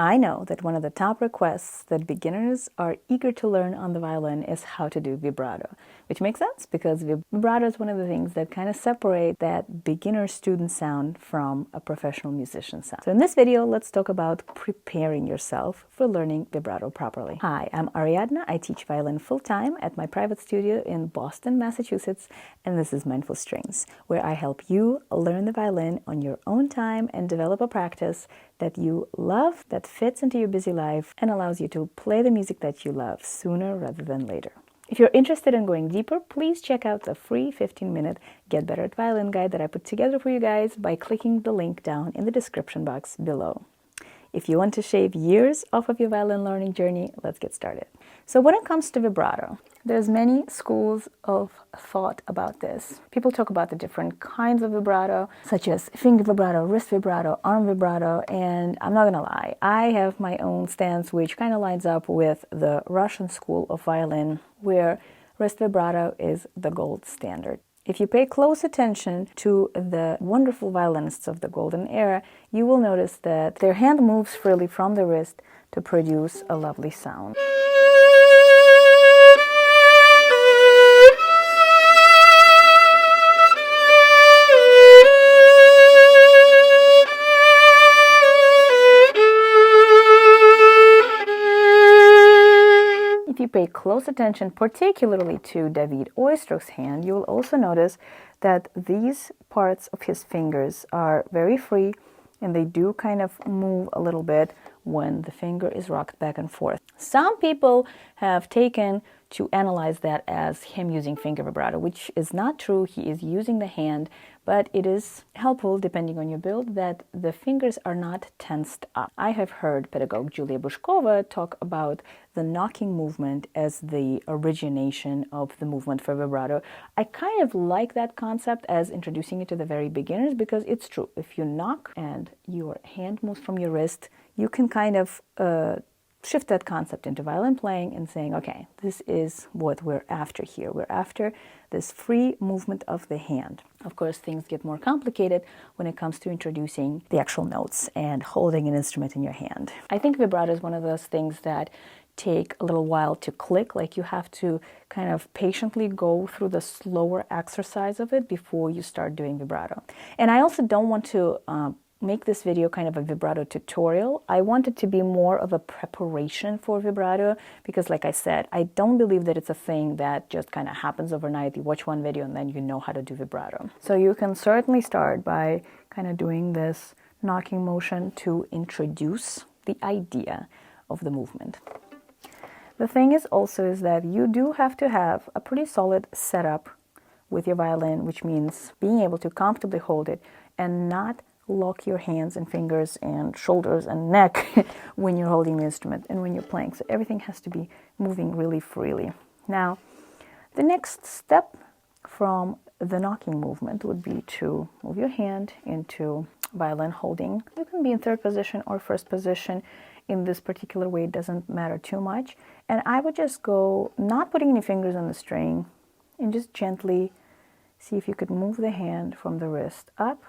I know that one of the top requests that beginners are eager to learn on the violin is how to do vibrato, which makes sense because vibrato is one of the things that kind of separate that beginner student sound from a professional musician sound. So in this video, let's talk about preparing yourself for learning vibrato properly. Hi, I'm Ariadna. I teach violin full-time at my private studio in Boston, Massachusetts, and this is Mindful Strings, where I help you learn the violin on your own time and develop a practice that you love, that fits into your busy life, and allows you to play the music that you love sooner rather than later. If you're interested in going deeper, please check out the free 15-minute Get Better at Violin guide that I put together for you guys by clicking the link down in the description box below. If you want to shave years off of your violin learning journey, let's get started. So when it comes to vibrato, there's many schools of thought about this. People talk about the different kinds of vibrato, such as finger vibrato, wrist vibrato, arm vibrato, and I'm not gonna lie, I have my own stance which kind of lines up with the Russian school of violin, where wrist vibrato is the gold standard. If you pay close attention to the wonderful violinists of the golden era, you will notice that their hand moves freely from the wrist to produce a lovely sound. If you pay close attention, particularly to David Oistrak's hand, you will also notice that these parts of his fingers are very free and they do kind of move a little bit when the finger is rocked back and forth. Some people have taken to analyze that as him using finger vibrato, which is not true. He is using the hand, but it is helpful, depending on your build, that the fingers are not tensed up. I have heard pedagogue Julia Bushkova talk about the knocking movement as the origination of the movement for vibrato. I kind of like that concept as introducing it to the very beginners because it's true. If you knock and your hand moves from your wrist, you can kind of shift that concept into violin playing and saying, okay, this is what we're after here. We're after this free movement of the hand. Of course, things get more complicated when it comes to introducing the actual notes and holding an instrument in your hand. I think vibrato is one of those things that take a little while to click, like you have to kind of patiently go through the slower exercise of it before you start doing vibrato. And I also don't want to make this video kind of a vibrato tutorial. I want it to be more of a preparation for vibrato because, like I said, I don't believe that it's a thing that just kind of happens overnight. You watch one video and then you know how to do vibrato. So you can certainly start by kind of doing this knocking motion to introduce the idea of the movement. The thing is that you do have to have a pretty solid setup with your violin, which means being able to comfortably hold it and not lock your hands and fingers and shoulders and neck when you're holding the instrument and when you're playing. So everything has to be moving really freely. Now, the next step from the knocking movement would be to move your hand into violin holding. You can be in third position or first position. In this particular way, it doesn't matter too much. And I would just go, not putting any fingers on the string, and just gently see if you could move the hand from the wrist up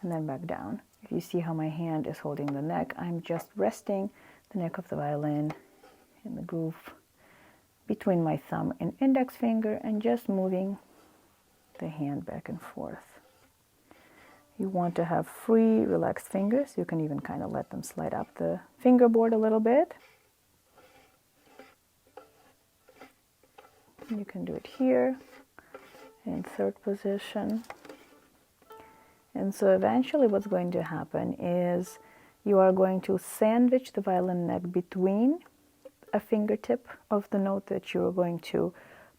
and then back down. If you see how my hand is holding the neck, I'm just resting the neck of the violin in the groove between my thumb and index finger and just moving the hand back and forth. You want to have free, relaxed fingers. You can even kind of let them slide up the fingerboard a little bit. You can do it here in third position. And so eventually what's going to happen is you are going to sandwich the violin neck between a fingertip of the note that you're going to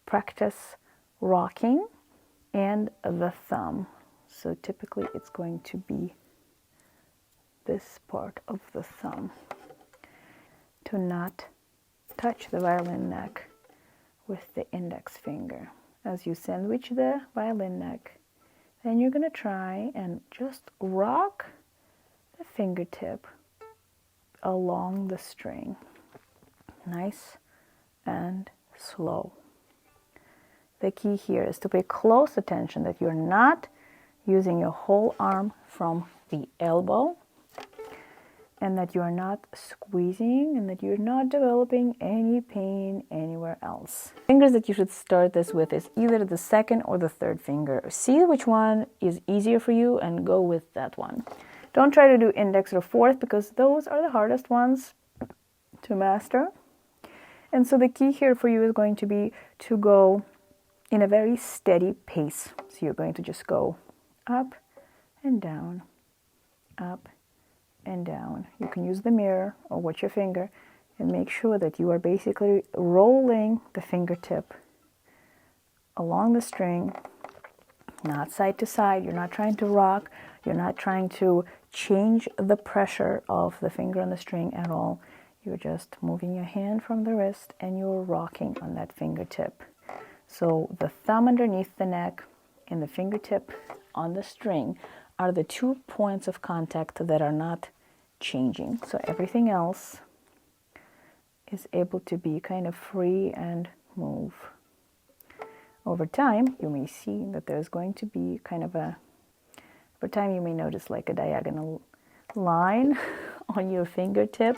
practice rocking and the thumb. So typically it's going to be this part of the thumb to not touch the violin neck with the index finger. As you sandwich the violin neck, then you're going to try and just rock the fingertip along the string. Nice and slow. The key here is to pay close attention that you're not using your whole arm from the elbow and that you are not squeezing and that you're not developing any pain anywhere else. Fingers that you should start this with is either the second or the third finger. See which one is easier for you and go with that one. Don't try to do index or fourth because those are the hardest ones to master. And so the key here for you is going to be to go in a very steady pace. So you're going to just go up and down, up and down. You can use the mirror or watch your finger and make sure that you are basically rolling the fingertip along the string, not side to side. You're not trying to rock. You're not trying to change the pressure of the finger on the string at all. You're just moving your hand from the wrist and you're rocking on that fingertip. So the thumb underneath the neck and the fingertip on the string are the 2 points of contact that are not changing. So everything else is able to be kind of free and move. Over time, you may see that there's going to be kind of over time you may notice like a diagonal line on your fingertip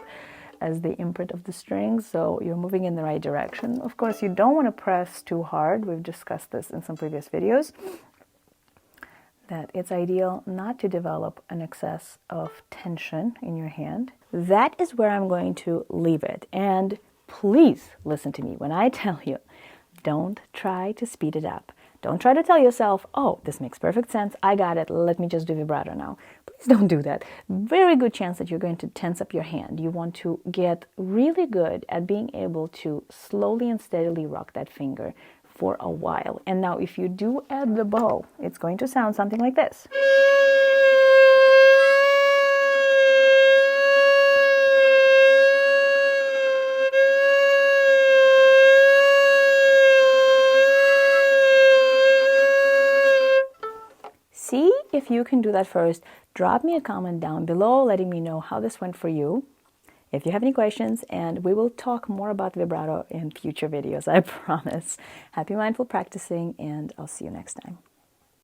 as the imprint of the string, so you're moving in the right direction. Of course, you don't want to press too hard. We've discussed this in some previous videos, that it's ideal not to develop an excess of tension in your hand. That is where I'm going to leave it. And please listen to me when I tell you, don't try to speed it up. Don't try to tell yourself, oh, this makes perfect sense. I got it. Let me just do vibrato now. Please don't do that. Very good chance that you're going to tense up your hand. You want to get really good at being able to slowly and steadily rock that finger for a while. And now if you do add the bow, it's going to sound something like this. See if you can do that first. Drop me a comment down below letting me know how this went for you. If you have any questions, and we will talk more about vibrato in future videos, I promise. Happy mindful practicing, and I'll see you next time.